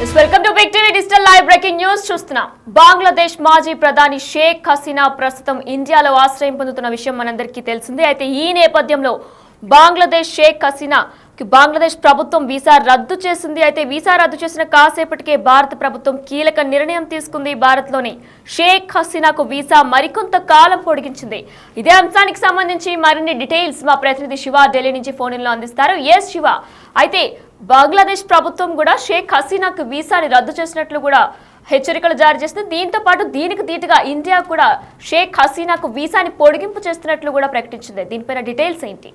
Welcome to Big TV digital live breaking news చూస్తున్నాం. బంగ్లాదేశ్ మాజీ ప్రధాని షేక్ హసీనా ప్రస్తుతం ఇండియాలో ఆశ్రయం పొందుతున్న విషయం మనందరికీ తెలిసిందే. అయితే ఈ నేపథ్యంలో బంగ్లాదేశ్ షేక్ హసీనా బంగ్లాదేశ్ ప్రభుత్వం వీసా రద్దు చేసింది. అయితే వీసా రద్దు చేసిన కాసేపటికే భారత ప్రభుత్వం కీలక నిర్ణయం తీసుకుంది. భారత్లోని షేక్ హసీనాకు వీసా మరికొంత కాలం పొడిగించింది. ఇదే అంశానికి సంబంధించి మరిన్ని డీటెయిల్స్ మా ప్రతినిధి శివ ఢిల్లీ నుంచి ఫోన్ లో అందిస్తారు. ఎస్ శివ, అయితే బంగ్లాదేశ్ ప్రభుత్వం కూడా షేక్ హసీనాకు వీసాని రద్దు చేసినట్లు కూడా హెచ్చరికలు జారీ చేస్తుంది. దీంతో పాటు దీనికి దీటుగా ఇండియా కూడా షేక్ హసీనాకు వీసాని పొడిగింపు చేస్తున్నట్లు కూడా ప్రకటించింది. దీనిపైన డీటెయిల్స్ ఏంటి?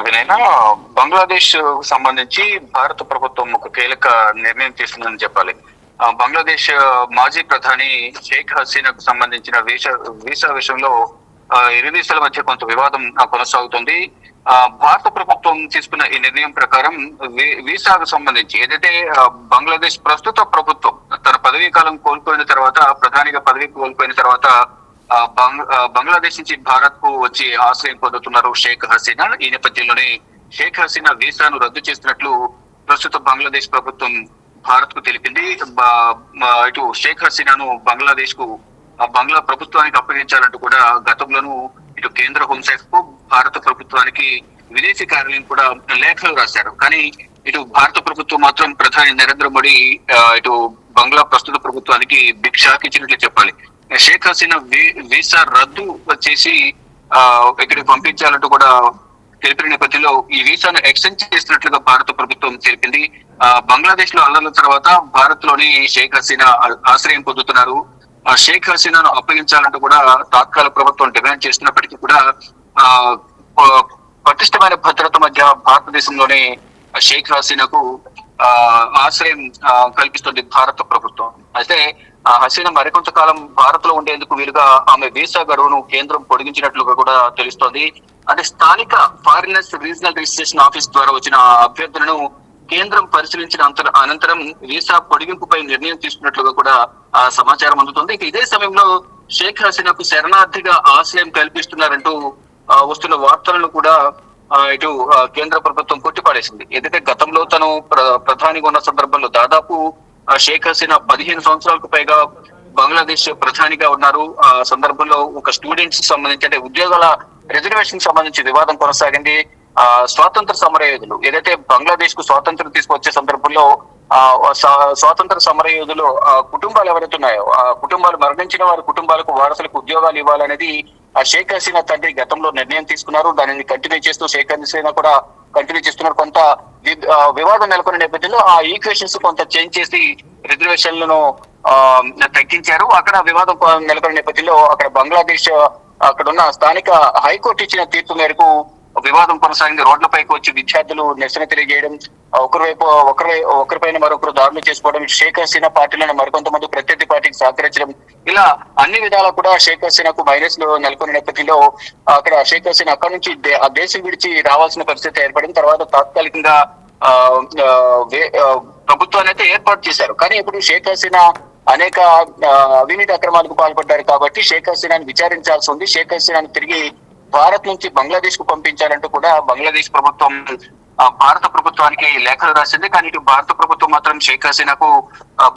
వినైనా బంగ్లాదేశ్ సంబంధించి భారత ప్రభుత్వం ఒక కీలక నిర్ణయం తీసుకుందని చెప్పాలి. బంగ్లాదేశ్ మాజీ ప్రధాని షేక్ హసీనాకు సంబంధించిన వీసా విషయంలో ఇరు దేశాల మధ్య కొంత వివాదం కొనసాగుతుంది. భారత ప్రభుత్వం తీసుకున్న ఈ నిర్ణయం ప్రకారం వీసాకు సంబంధించి ఏదైతే బంగ్లాదేశ్ ప్రస్తుత ప్రభుత్వం తన పదవీ కాలం కోల్పోయిన తర్వాత, ప్రధానిగా పదవి కోల్పోయిన తర్వాత బంగ్లాదేశ్ నుంచి భారత్ కు వచ్చి ఆశ్రయం పొందుతున్నారు షేక్ హసీనా. ఈ నేపథ్యంలోనే షేక్ హసీనా వీసాను రద్దు చేస్తున్నట్లు ప్రస్తుత బంగ్లాదేశ్ ప్రభుత్వం భారత్ కు తెలిపింది. ఇటు షేక్ హసీనాను బంగ్లాదేశ్ కు బంగ్లా ప్రభుత్వానికి అప్పగించాలంటూ కూడా గతంలోనూ ఇటు కేంద్ర హోంశాఖకు, భారత ప్రభుత్వానికి విదేశీ కార్యాలయం కూడా లేఖలు రాశారు. కానీ ఇటు భారత ప్రభుత్వం మాత్రం ప్రధాని నరేంద్ర మోడీ ఇటు బంగ్లా ప్రస్తుత ప్రభుత్వానికి బిగ్ షాక్ ఇచ్చినట్లు చెప్పాలి. షేక్ హసీనా వీసా రద్దు చేసి ఇక్కడికి పంపించాలంటూ కూడా తెలిపిన నేపథ్యంలో ఈ వీసాను ఎక్స్టెండ్ చేసినట్లుగా భారత ప్రభుత్వం తెలిపింది. బంగ్లాదేశ్ లో అల్లర్ల తర్వాత భారత్ లోని షేక్ హసీనా ఆశ్రయం పొందుతున్నారు. షేక్ హసీనాను అప్పగించాలంటూ కూడా తాత్కాలిక ప్రభుత్వం డిమాండ్ చేస్తున్నప్పటికీ కూడా పటిష్టమైన భద్రత మధ్య భారతదేశంలోనే షేక్ హసీనాకు ఆశ్రయం కల్పిస్తుంది భారత ప్రభుత్వం. అయితే హసీనా మరికొంత కాలం భారత్ లో ఉండేందుకు వీలుగా ఆమె వీసా గడువును కేంద్రం పొడిగించినట్లుగా కూడా తెలుస్తోంది. అంటే స్థానిక ఫారినర్స్ రీజనల్ రిజిస్ట్రేషన్ ఆఫీస్ ద్వారా వచ్చిన అభ్యర్థులను కేంద్రం పరిశీలించిన అనంతరం వీసా పొడిగింపుపై నిర్ణయం తీసుకున్నట్లుగా కూడా సమాచారం అందుతుంది. ఇదే సమయంలో షేక్ హసీనాకు శరణార్థిగా ఆశ్రయం కల్పిస్తున్నారంటూ వస్తున్న వార్తలను కూడా ఇటు కేంద్ర ప్రభుత్వం కొట్టిపాడేసింది. ఏదైతే గతంలో తను ప్రధానిగా ఉన్న సందర్భంలో దాదాపు షేక్ హసీనా 15 సంవత్సరాలకు పైగా బంగ్లాదేశ్ ప్రధానిగా ఉన్నారు. ఆ సందర్భంలో ఒక స్టూడెంట్స్ సంబంధించి అంటే ఉద్యోగాల రిజర్వేషన్ సంబంధించి వివాదం కొనసాగింది. స్వాతంత్ర సమరయోధులు ఏదైతే బంగ్లాదేశ్ కు స్వాతంత్రం తీసుకొచ్చే సందర్భంలో స్వాతంత్ర సమరయోధులు కుటుంబాలు ఎవరైతే ఉన్నాయో ఆ కుటుంబాలు మరణించిన వారి కుటుంబాలకు వారసులకు ఉద్యోగాలు ఇవ్వాలనేది ఆ షేక్ హసీనా తండ్రి గతంలో నిర్ణయం తీసుకున్నారు. దానిని కంటిన్యూ చేస్తూ షేక్ హసీనా కూడా కంటిన్యూ చేస్తున్నారు. కొంత వివాదం నెలకొన్న నేపథ్యంలో ఆ ఈక్వేషన్స్ కొంత చేంజ్ చేసి రిజర్వేషన్లను తగ్గించారు. అక్కడ వివాదం నెలకొన్న నేపథ్యంలో అక్కడ బంగ్లాదేశ్ అక్కడ ఉన్న స్థానిక హైకోర్టు ఇచ్చిన తీర్పు మేరకు వివాదం కొనసాగింది. రోడ్లపైకి వచ్చి విద్యార్థులు నిరసన తెలియజేయడం, ఒకరిపైన మరొకరు దాడులు చేసుకోవడం, షేక్ హసీనా పార్టీలను మరికొంతమంది ప్రత్యర్థి పార్టీకి సహకరించడం, ఇలా అన్ని విధాలా కూడా షేక్ హసీనాకు మైనస్ లో నెలకొన్న నేపథ్యంలో అక్కడ షేక్ హసీనా అక్కడి నుంచి ఆ దేశం విడిచి రావాల్సిన పరిస్థితి ఏర్పడిన తర్వాత తాత్కాలికంగా ప్రభుత్వాన్ని అయితే ఏర్పాటు చేశారు. కానీ ఇప్పుడు షేక్ హసీనా అనేక అవినీతి అక్రమాలకు పాల్పడ్డారు కాబట్టి షేక్ హసీనాని విచారించాల్సి ఉంది. షేక్ హసీనాని తిరిగి భారత్ నుంచి బంగ్లాదేశ్ కు పంపించాలంటూ కూడా బంగ్లాదేశ్ ప్రభుత్వం భారత ప్రభుత్వానికి లేఖలు రాసింది. కానీ ఇటు భారత ప్రభుత్వం మాత్రం షేక్ హసీనాకు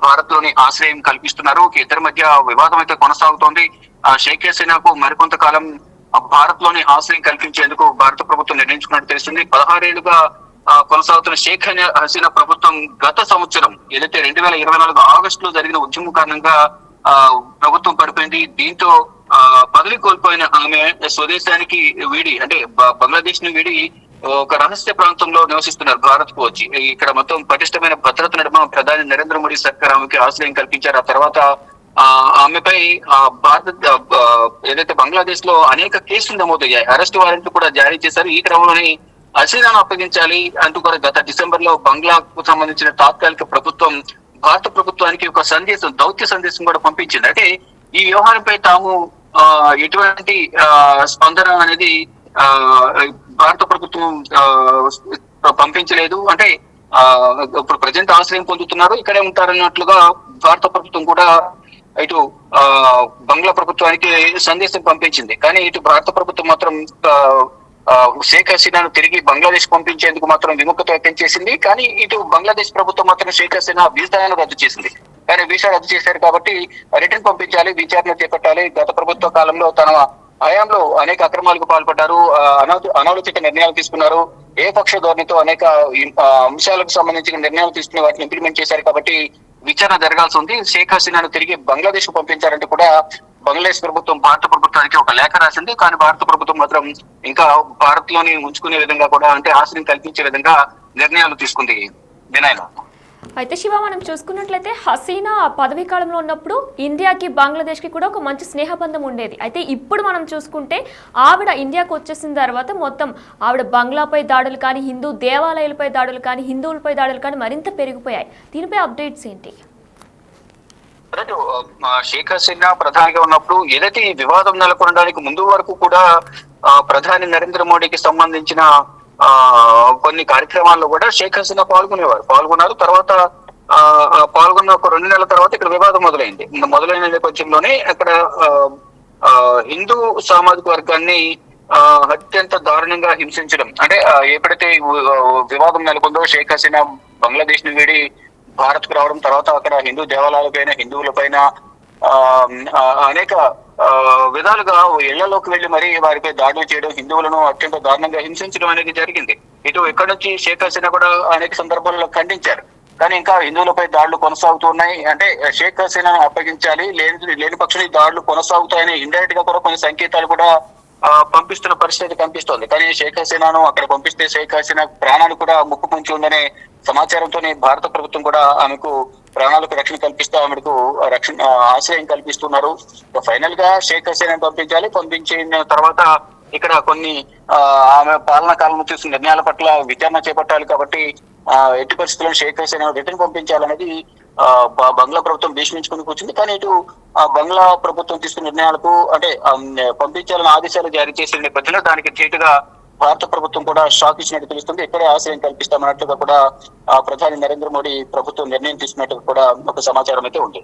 భారత్ లోని ఆశ్రయం కల్పిస్తున్నారు. ఇద్దరి మధ్య వివాదం అయితే కొనసాగుతోంది. షేక్ హసీనాకు మరికొంత కాలం భారత్ లోని ఆశ్రయం కల్పించేందుకు భారత ప్రభుత్వం నిర్ణయించుకున్నట్టు తెలుస్తుంది. 16 ఏళ్లుగా కొనసాగుతున్న షేక్ హసీనా ప్రభుత్వం గత సంవత్సరం ఏదైతే 2024 ఆగస్టు లో జరిగిన ఉద్యమం కారణంగా ప్రభుత్వం పడిపోయింది. దీంతో పదవి కోల్పోయిన ఆమె స్వదేశానికి వీడి అంటే బంగ్లాదేశ్ ని వీడి ఒక రహస్య ప్రాంతంలో నివసిస్తున్నారు భారత్ కు వచ్చి. ఇక్కడ మొత్తం పటిష్టమైన భద్రత నడుమ ప్రధాని నరేంద్ర మోడీ సర్కార్ ఆమెకి ఆశ్రయం కల్పించారు. ఆ తర్వాత ఆమెపై ఏదైతే బంగ్లాదేశ్ లో అనేక కేసులు నమోదయ్యాయి, అరెస్ట్ వారెంట్లు కూడా జారీ చేశారు. ఈ క్రమంలోనే హసీనాను అప్పగించాలి అంటూ కూడా గత డిసెంబర్ లో బంగ్లాకు సంబంధించిన తాత్కాలిక ప్రభుత్వం భారత ప్రభుత్వానికి ఒక దౌత్య సందేశం కూడా పంపించింది. అంటే ఈ వ్యవహారంపై తాము ఎటువంటి స్పందన అనేది భారత ప్రభుత్వం పంపించలేదు. అంటే ఇప్పుడు ప్రజెంట్ ఆశ్రయం పొందుతున్నారు, ఇక్కడే ఉంటారన్నట్లుగా భారత ప్రభుత్వం కూడా ఇటు బంగ్లా ప్రభుత్వానికి సందేశం పంపించింది. కానీ ఇటు భారత ప్రభుత్వం మాత్రం షేక్ హసీనాను తిరిగి బంగ్లాదేశ్ పంపించేందుకు మాత్రం విముఖత వ్యక్తం చేసింది. కానీ ఇటు బంగ్లాదేశ్ ప్రభుత్వం మాత్రం షేక్ హసీనా వీసాను రద్దు చేసింది. కానీ వీసా రద్దు చేశారు కాబట్టి రిటర్న్ పంపించాలి, విచారణ చేపట్టాలి. గత ప్రభుత్వ కాలంలో తన హయాంలో అనేక అక్రమాలకు పాల్పడ్డారు, అనాలోచిత నిర్ణయాలు తీసుకున్నారు, ఏకపక్ష ధోరణితో అనేక అంశాలకు సంబంధించిన నిర్ణయాలు తీసుకుని వాటిని ఇంప్లిమెంట్ చేశారు కాబట్టి విచారణ జరగాల్సి ఉంది. షేక్ హసీనాను తిరిగి బంగ్లాదేశ్ కు పంపించారంటే కూడా బంగ్లాదేశ్ ప్రభుత్వం భారత ప్రభుత్వానికి ఒక లేఖ రాసింది. కానీ భారత ప్రభుత్వం మాత్రం ఇంకా భారత్ లోని ఉంచుకునే విధంగా కూడా అంటే ఆశ్రయం కల్పించే విధంగా నిర్ణయాలు తీసుకుంది. వినాయన అయితే శివ, మనం చూసుకున్నట్లయితే హసీనా పదవీ కాలంలో ఉన్నప్పుడు ఇండియాకి బంగ్లాదేశ్కి కూడా ఒక మంచి స్నేహబంధం ఉండేది. అయితే ఇప్పుడు మనం చూసుకుంటే ఆవిడ ఇండియాకు వచ్చేసిన తర్వాత మొత్తం ఆవిడ బంగ్లాపై దాడులు కానీ, హిందూ దేవాలయాలపై దాడులు కానీ, హిందువులపై దాడులు కానీ మరింత పెరిగిపోయాయి. దీనిపై అప్డేట్స్ ఏంటి? షేక్ హసీనా ప్రధానిగా ఉన్నప్పుడు ఏదైతే ఈ వివాదం నెలకొనడానికి ముందు వరకు కూడా ప్రధాని నరేంద్ర మోడీకి సంబంధించిన కొన్ని కార్యక్రమాల్లో కూడా షేక్ హసీనా పాల్గొన్నారు. తర్వాత పాల్గొన్న ఒక 2 నెలల తర్వాత ఇక్కడ వివాదం మొదలైన నేపథ్యంలోనే అక్కడ హిందూ సామాజిక వర్గాన్ని అత్యంత దారుణంగా హింసించడం, అంటే ఎప్పుడైతే వివాదం నెలకొందో షేక్ హసీనా బంగ్లాదేశ్ ని వీడి భారత్ కు రావడం, తర్వాత అక్కడ హిందూ దేవాలయాలపైన, హిందువులపైన అనేక విధాలుగా ఇళ్లలోకి వెళ్లి మరి వారిపై దాడులు చేయడం, హిందువులను అత్యంత దారుణంగా హింసించడం అనేది జరిగింది. ఇటు ఇక్కడ నుంచి షేక్ హసీనా కూడా అనేక సందర్భాల్లో ఖండించారు. కానీ ఇంకా హిందువులపై దాడులు కొనసాగుతున్నాయి, అంటే షేక్ హసీనాను అప్పగించాలి, లేని పక్షం ఈ దాడులు కొనసాగుతాయని ఇండైరెక్ట్ గా కూడా కొన్ని సంకేతాలు కూడా పంపిస్తున్న పరిస్థితి కనిపిస్తోంది. కానీ షేక్ హసీనాను అక్కడ పంపిస్తే షేక్ హసీనా ప్రాణాలు కూడా ముప్పు పొంచి ఉందనే సమాచారంతోనే భారత ప్రభుత్వం కూడా ఆమెకు ప్రాణాలకు రక్షణ కల్పిస్తూ ఆమెకు ఆశ్రయం కల్పిస్తున్నారు. ఫైనల్ గా షేక్ హసీనాను పంపించిన తర్వాత ఇక్కడ కొన్ని ఆమె పాలనా కాలంలో తీసుకున్న నిర్ణయాల పట్ల విచారణ చేపట్టాలి కాబట్టి ఎట్టి పరిస్థితుల్లో షేక్ హసీనా రిటర్న్ పంపించాలనేది బంగ్లా ప్రభుత్వం భీష్మించుకుని కూర్చుంది. కానీ ఇటు బంగ్లా ప్రభుత్వం తీసుకున్న నిర్ణయాలకు అంటే పంపించాలని ఆదేశాలు జారీ చేసిన నేపథ్యంలో దానికి ధీటుగా భారత ప్రభుత్వం కూడా షాక్ ఇచ్చినట్టు తెలుస్తుంది. ఇక్కడే ఆశ్రయం కల్పిస్తామన్నట్టుగా కూడా ప్రధాని నరేంద్ర మోడీ ప్రభుత్వం నిర్ణయం తీసుకున్నట్టు కూడా ఒక సమాచారం అయితే ఉంది.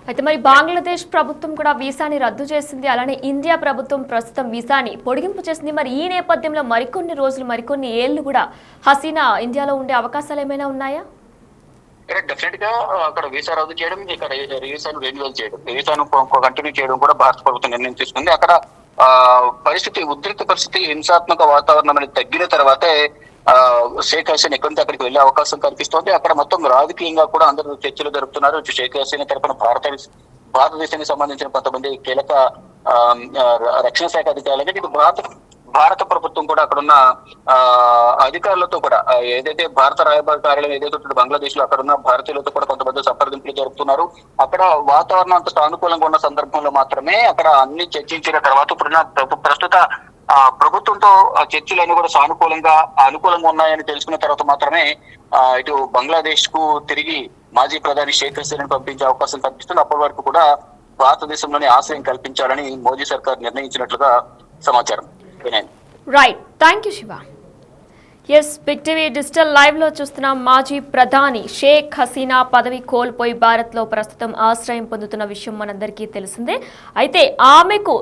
అయితే మరి బంగ్లాదేశ్ ప్రభుత్వం కూడా వీసాని రద్దు చేసింది, అలానే ఇండియా ప్రభుత్వం ప్రస్తుతం వీసాని పొడిగింపు చేసింది. మరి ఈ నేపథ్యంలో మరికొన్ని రోజులు, మరికొన్ని ఏళ్లు కూడా హసీనా ఇండియాలో ఉండే అవకాశాలు ఏమైనా ఉన్నాయా? డెఫినెట్ గా అక్కడ వీసా రద్దు చేయడం, ఇక్కడ వీసాను రెన్యువల్ చేయడం, వీసాను కంటిన్యూ చేయడం కూడా భారత ప్రభుత్వం నిర్ణయం తీసుకుంది. అక్కడ ఉద్రిక్త పరిస్థితి, హింసాత్మక వాతావరణం అనేది తగ్గిన తర్వాతే షేక్ హసీనా ఎక్కడి నుంచి అక్కడికి వెళ్లే అవకాశం కనిపిస్తోంది. అక్కడ మొత్తం రాజకీయంగా కూడా అందరూ చర్చలు జరుపుతున్నారు. షేక్ హసీనా తరఫున భారతదేశానికి సంబంధించిన కొంతమంది కీలక రక్షణ శాఖ అధికారులు, ఇటు భారత ప్రభుత్వం కూడా అక్కడున్న అధికారులతో కూడా ఏదైతే భారత రాయబార కార్యాలయం ఏదైతే బంగ్లాదేశ్ లో అక్కడ ఉన్న భారతీయులతో కూడా కొంతమంది సంప్రదింపులు జరుపుతున్నారు. అక్కడ వాతావరణం అంత సానుకూలంగా ఉన్న సందర్భంలో మాత్రమే అక్కడ అన్ని చర్చించిన తర్వాత ప్రస్తుత ప్రభుత్వంతో చర్చలన్నీ కూడా అనుకూలంగా ఉన్నాయని తెలుసుకున్న తర్వాత మాత్రమే ఇటు బంగ్లాదేశ్ కు తిరిగి మాజీ ప్రధాని షేక్ హసీనాను పంపించే అవకాశం కనిపిస్తుంది. అప్పటి వరకు కూడా భారతదేశంలోనే ఆశ్రయం కల్పించాలని మోదీ సర్కార్ నిర్ణయించినట్లుగా సమాచారం. Right, thank you Shiva. Yes, Big TV digital live లో చూస్తున్నాం. మాజీ ప్రధాని షేక్ హసీనా పదవి కోల్పోయి భారత్ లో ప్రస్తుతం ఆశ్రయం పొందుతున్న విషయం మనందరికీ తెలిసిందే. అయితే ఆమెకు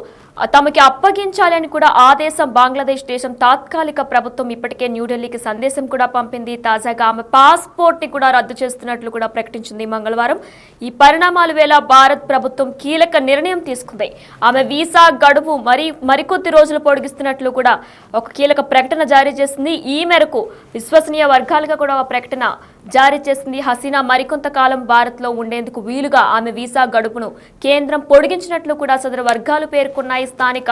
తమకి అప్పగించాలని కూడా ఆదేశం బంగ్లాదేశ్ దేశం తాత్కాలిక ప్రభుత్వం ఇప్పటికే న్యూఢిల్లీకి సందేశం కూడా పంపింది. తాజాగా ఆమె పాస్పోర్ట్ ని కూడా రద్దు చేస్తున్నట్లు కూడా ప్రకటించింది మంగళవారం. ఈ పరిణామాల వేళ భారత్ ప్రభుత్వం కీలక నిర్ణయం తీసుకుంది. ఆమె వీసా గడువు మరికొద్ది రోజులు పొడిగిస్తున్నట్లు కూడా ఒక కీలక ప్రకటన జారీ చేసింది. ఈ మేరకు విశ్వసనీయ వర్గాలుగా కూడా ఒక ప్రకటన జారీ చేసింది. హసీనా మరికొంతకాలం భారత్లో ఉండేందుకు వీలుగా ఆమె వీసా గడువును కేంద్రం పొడిగించినట్లు కూడా సదరు వర్గాలు పేర్కొన్నాయి. స్థానిక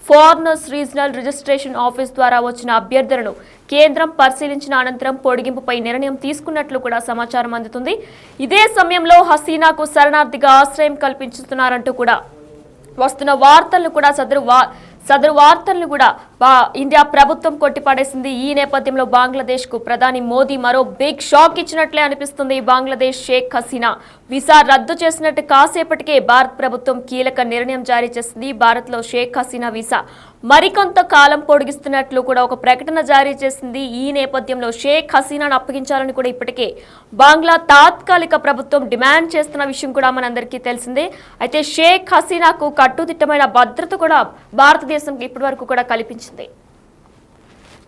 ఫారినర్స్ రీజనల్ రిజిస్ట్రేషన్ ఆఫీస్ ద్వారా వచ్చిన అభ్యర్థనను కేంద్రం పరిశీలించిన అనంతరం పొడిగింపుపై నిర్ణయం తీసుకున్నట్లు కూడా సమాచారం అందుతుంది. ఇదే సమయంలో హసీనాకు శరణార్థిగా ఆశ్రయం కల్పించుతున్నారంటూ కూడా వస్తున్న వార్తలను కూడా సదరు వార్తలను కూడా ఇండియా ప్రభుత్వం కొట్టిపడేసింది. ఈ నేపథ్యంలో బంగ్లాదేశ్ కు ప్రధాని మోదీ మరో బిగ్ షాక్ ఇచ్చినట్లే అనిపిస్తుంది. బంగ్లాదేశ్ షేక్ హసీనా వీసా రద్దు చేసినట్టు కాసేపటికే భారత ప్రభుత్వం కీలక నిర్ణయం జారీ చేసింది. భారత్ లో షేక్ హసీనా వీసా మరికొంత కాలం పొడిగిస్తున్నట్లు కూడా ఒక ప్రకటన జారీ చేసింది. ఈ నేపథ్యంలో షేక్ హసీనాను అప్పగించాలని కూడా ఇప్పటికే బంగ్లా తాత్కాలిక ప్రభుత్వం డిమాండ్ చేస్తున్న విషయం కూడా మనందరికీ తెలిసిందే. అయితే షేక్ హసీనాకు కట్టుదిట్టమైన భద్రత కూడా భారతదేశం ఇప్పటి వరకు కూడా కల్పించింది.